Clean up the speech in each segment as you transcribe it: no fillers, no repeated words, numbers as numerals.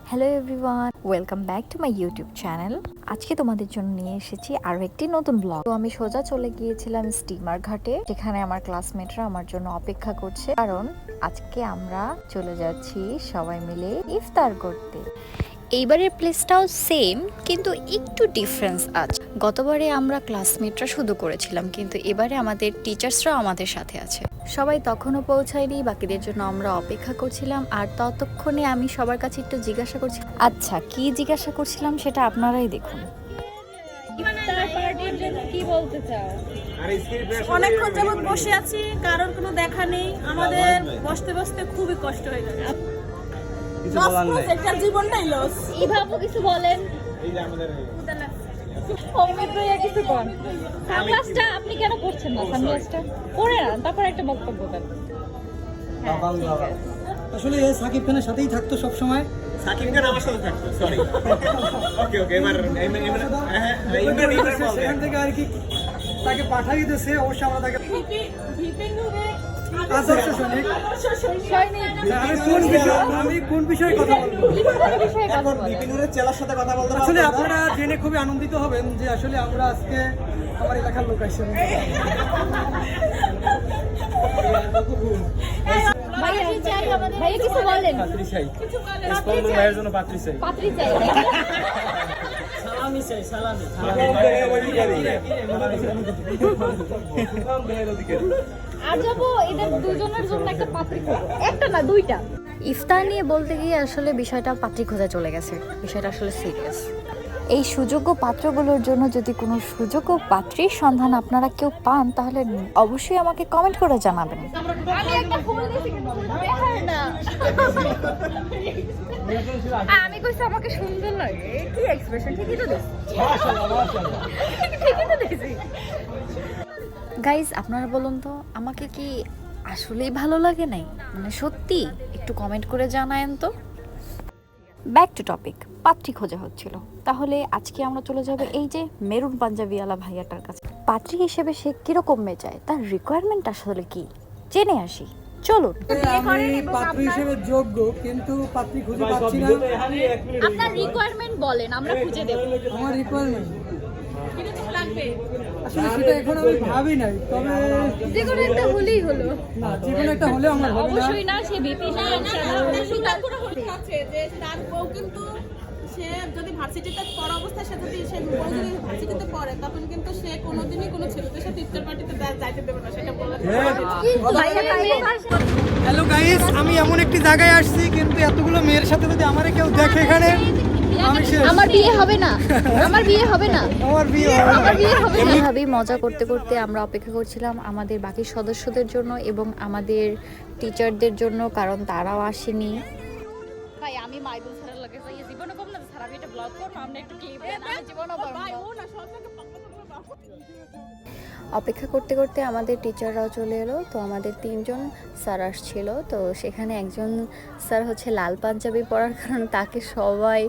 Hello everyone, welcome back to my YouTube channel. আজকে তোমাদের জন্য নিয়ে এসেছি আরও একটি নতুন ব্লগ। তো আমি সোজা চলে গিয়েছিলাম স্টিমার ঘাটে, যেখানে আমার ক্লাসমেটরা আমার জন্য অপেক্ষা করছে, কারণ আজকে আমরা চলে যাচ্ছি সবাই মিলে ইফতার করতে। এইবারের প্লেসটাও সেম, কিন্তু একটু ডিফারেন্স আছে। গতবারে আমরা ক্লাসমেটরা শুধু করেছিলাম, কিন্তু এবারে আমাদের টিচার্সরাও আমাদের সাথে আছে। সবাই তখনও পৌঁছায়নি, বাকিদের জন্য আমরা অপেক্ষা করছিলাম। আর ততক্ষণে আমি সবার কাছে একটু জিজ্ঞাসা করছি, আচ্ছা কি জিজ্ঞাসা করছিলাম সেটা আপনারাই দেখুন। ইফতার পার্টির জন্য কি বলতে চাও? অনেকক্ষণ যাবত বসে আছি, কারোর কোনো দেখা নেই। আমাদের বসতে বসতে খুবই কষ্ট হয়ে যাচ্ছে। একটা জীবনটাই লস। ইভাবু কিছু বলেন। অমিত ভাইয়া কিছু বল। সানগ্লাসটা আপনি কেন পরছেন না? সানগ্লাসটা পরে না, তারপর একটা বক্তব্য দেন। আসলে সাকিব খানের সাথেই থাকতো সব সময়। সাকিব খান আমার সাথে থাকতো, সরি। ওকে ওকে, এবার সেখান থেকে আর কি তাকে পাঠাই দিয়েছে। অবশ্য আমরা তাকে আদর্শ সৈনিক। আমি কোন বিষয়ে কথা বলবো? এখন বিপিনুরের চেলার সাথে কথা বলতে আসলে আপনারা জেনে খুবই আনন্দিত হবেন যে আসলে আমরা আজকে আমার এলাকার লোক আসছেন। ভাইয়া কিছু বলেন। পাত্রী চাই, স্পন্দন ভাইয়ের জন্য পাত্রী চাই। পাত্রী চাই। সালামি চাই, সালামি। আর যাবো এদের দুজনের জন্য একটা পাত্রী খোঁজো, একটা না দুইটা। ইফতার নিয়ে বলতে গিয়ে আসলে বিষয়টা পাত্রী খোঁজা চলে গেছে। বিষয়টা আসলে সিরিয়াস। এই সুযোগ্য পাত্রগুলোর জন্য যদি কোনো সুযোগ্য পাত্রীর সন্ধান আপনারা কেউ পান, তাহলে অবশ্যই আমাকে কমেন্ট করে জানাবেন। আমি একটা ফুল দিছি, দেখার না। আমি কইছি আমাকে সুন্দর লাগে। কি এক্সপ্রেশন! ঠিকই তো দিছি, মাশাআল্লাহ মাশাআল্লাহ, ঠিকই তো দিছি। গাইজ, আপনারা বলুন তো, আমাকে কি আসলেই ভালো লাগে নাই? মানে সত্যি একটু কমেন্ট করে জানায়েন তো। ব্যাক টু টপিক, পাত্রী খোঁজা হচ্ছিল। তাহলে আজকে আমরা চলে যাব এই যে মেরুন পাঞ্জাবিওয়ালা ভাইয়াটার কাছে। পাত্রী হিসেবে সে কিরকম মেয়ে চায়, তার রিকোয়ারমেন্ট আসলে কি, জেনে আসি। চলুন। আমি পাত্রী হিসেবে যোগ্য, কিন্তু পাত্রী খুঁজে পাচ্ছি না। আপনার রিকোয়ারমেন্ট বলেন, আমরা খুঁজে দেব। আমার রিকোয়ারমেন্ট কিরকম লাগবে? আসলে সেটা এখন আমি ভাবি নাই, তবে যে কোনো একটা হলেই হলো। না, যে কোনো একটা হলে আমার হবে না। অবশ্যই না, সে বিপি না। সুন্দর করে হতে আছে যে তার বউ, কিন্তু সে যদি ভার্সিটিতে পড়া অবস্থায় সে বউ যদি ভার্সিটিতে পড়ে, তখন কিন্তু সে কোনোদিনই কোনো ছেলেদের সাথে ইফতার পার্টিতে যাইতে দেবে না, সেটা বলে। হ্যালো গাইস, আমি এমন একটি জায়গায় আসছি, কিন্তু এতগুলো মেয়ের সাথে যদি আমারে কেউ দেখে এখানে, আমি শেষ। আমার বিয়ে হবে না, আমার বিয়ে হবে না, আমার বিয়ে হবে না। আমার বিয়ে হবে না। এভাবেই মজা করতে করতে আমরা অপেক্ষা করছিলাম আমাদের বাকি সদস্যদের জন্য এবং আমাদের টিচারদের জন্য, কারণ তারাও আসেনি। ভাই আমি মাইদুল স্যারের লাগে যাই জীবনে কম না স্যার, আমি এটা ব্লগ করব, আমরা একটু ক্লিপ দেন, আমি জীবনে পারবো না। অপেক্ষা করতে করতে আমাদের টিচাররাও চলে এলো। তো আমাদের 3জন স্যার আসছিল। তো সেখানে একজন স্যার হচ্ছে লাল পাঞ্জাবি পরার কারণে তাকে সবাই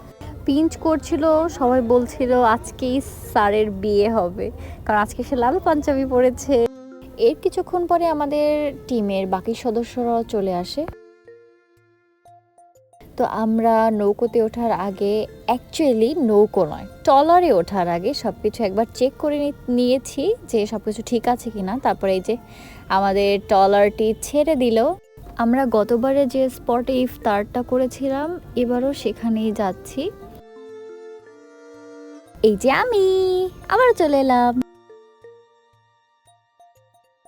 পিঞ্চ করছিল। সবাই বলছিল আজকেই স্যারের বিয়ে হবে, কারণ আজকে সে লাল পাঞ্জাবি পরেছে। এর কিছুক্ষণ পরে আমাদের টিমের বাকি সদস্যরাও চলে আসে। তো আমরা নৌকোতে ওঠার আগে, অ্যাকচুয়ালি নৌকো নয়, ট্রলারে ওঠার আগে সব কিছু একবার চেক করে নিয়েছি যে সব কিছু ঠিক আছে কিনা। তারপরে এই যে আমাদের ট্রলারটি ছেড়ে দিল। আমরা গতবারে যে স্পটে ইফতারটা করেছিলাম, এবারও সেখানেই যাচ্ছি। এই যে আমি আবার চলে এলাম।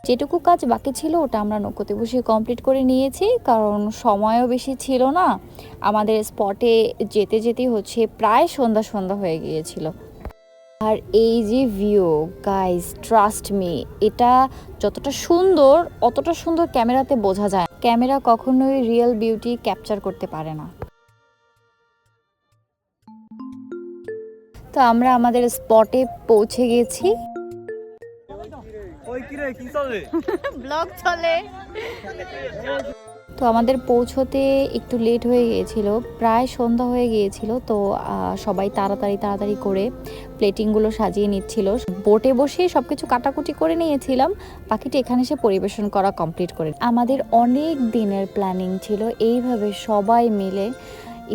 যেটুকু কাজ বাকি ছিল ওটা আমরা নৌকোতে বসে কমপ্লিট করে নিয়েছি, কারণ সময়ও বেশি ছিল না। আমাদের স্পটে যেতে যেতে হচ্ছে প্রায় সন্ধ্যা সন্ধ্যা হয়ে গিয়েছিল। আর এই যে ভিউ গাইস, ট্রাস্ট মি, এটা যতটা সুন্দর অতটা সুন্দর ক্যামেরাতে বোঝা যায়। ক্যামেরা কখনোই রিয়েল বিউটি ক্যাপচার করতে পারে না। তো আমরা আমাদের স্পটে পৌঁছে গেছি। ব্লগ চলে। তো আমাদের পৌঁছতে একটু লেট হয়ে গিয়েছিল, প্রায় সন্ধ্যা হয়ে গিয়েছিল। তো সবাই তাড়াতাড়ি করে প্লেটিংগুলো সাজিয়ে নিচ্ছিল। বোটে বসে সবকিছু কাটাকুটি করে নিয়েছিলাম, বাকিটা এখানে এসে পরিবেশন করা কমপ্লিট করে। আমাদের অনেক দিনের প্ল্যানিং ছিল এইভাবে সবাই মিলে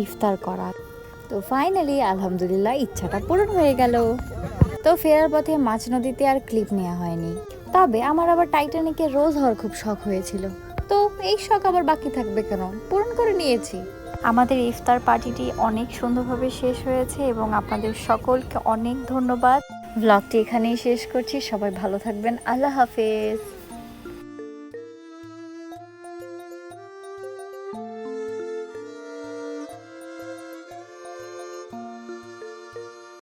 ইফতার করা। তো ফাইনালি আলহামদুলিল্লাহ ইচ্ছাটা পূরণ হয়ে গেল। তো ফেরার পথে মাঝ নদীতে আর ক্লিপ নেওয়া হয়নি, তবে আমার আবার টাইটানিকে রোজ হওয়ার খুব শখ হয়েছিল। তো এই শখ আবার বাকি থাকবে কেন, পূরণ করে নিয়েছি। আমাদের ইফতার পার্টিটি অনেক সুন্দরভাবে শেষ হয়েছে এবং আপনাদের সকলকে অনেক ধন্যবাদ। ব্লগটি এখানেই শেষ করছি, সবাই ভালো থাকবেন, আল্লাহ হাফেজ।